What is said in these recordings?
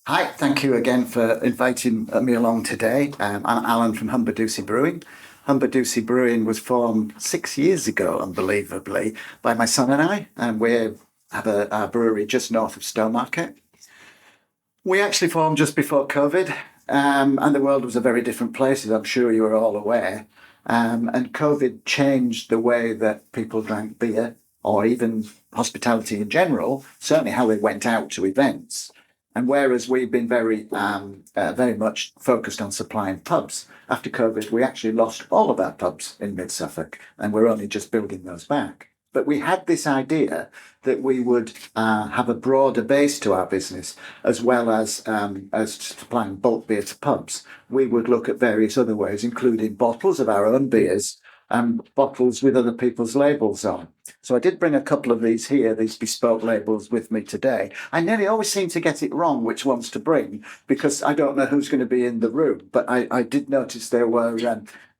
Hi, thank you again for inviting me along today. I'm Alan from Humber Doucy Brewing. Humber Doucy Brewing was formed 6 years ago, unbelievably, by my son and I, and we have a brewery just north of Stowmarket. We actually formed just before COVID, and the world was a very different place, as I'm sure you are all aware. And COVID changed the way that people drank beer, or even hospitality in general, certainly how they went out to events. And whereas we've been very much focused on supplying pubs, after COVID, we actually lost all of our pubs in Mid Suffolk, and we're only just building those back. But we had this idea that we would have a broader base to our business, as well as supplying bulk beer to pubs. We would look at various other ways, including bottles of our own beers and bottles with other people's labels on. So I did bring a couple of these here, these bespoke labels, with me today. I nearly always seem to get it wrong which ones to bring because I don't know who's going to be in the room. But I did notice there were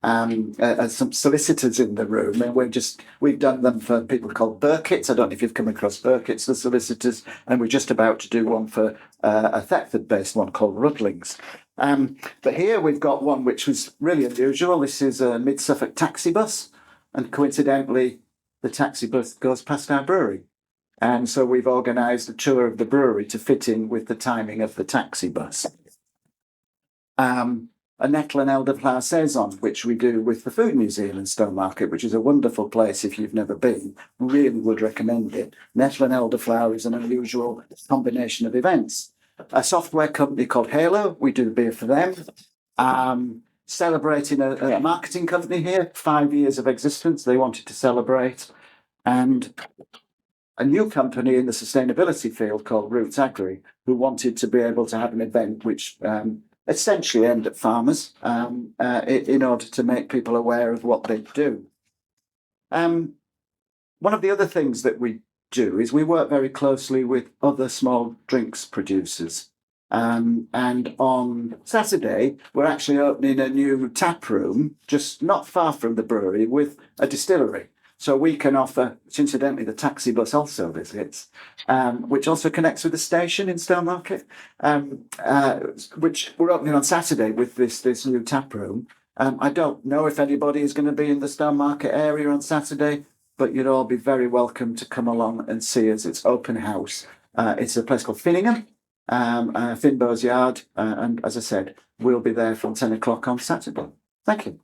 some solicitors in the room, and we've done them for people called Burkitts. I don't know if you've come across Burkitts, the solicitors, and we're just about to do one for a Thetford-based one called Rudlings. But here we've got one which was really unusual. This is a Mid Suffolk taxi bus, and coincidentally, the taxi bus goes past our brewery. And so we've organised a tour of the brewery to fit in with the timing of the taxi bus. A nettle and elderflower saison, which we do with the Food Museum in Stowmarket, which is a wonderful place if you've never been. Really would recommend it. Nettle and elderflower is an unusual combination of events. A software company called Halo, we do beer for them. Celebrating a marketing company here, 5 years of existence, they wanted to celebrate. And a new company in the sustainability field called Roots Agri, who wanted to be able to have an event which essentially aimed at farmers in order to make people aware of what they do. One of the other things that we do is we work very closely with other small drinks producers. And on Saturday, we're actually opening a new taproom just not far from the brewery with a distillery. So we can offer, which incidentally the taxi bus also visits, which also connects with the station in Stowmarket, which we're opening on Saturday with this new taproom. I don't know if anybody is going to be in the Stowmarket area on Saturday, but you'd all be very welcome to come along and see us. It's open house. It's a place called Finningham, Finbows Yard, and as I said, we'll be there from 10 o'clock on Saturday. Thank you.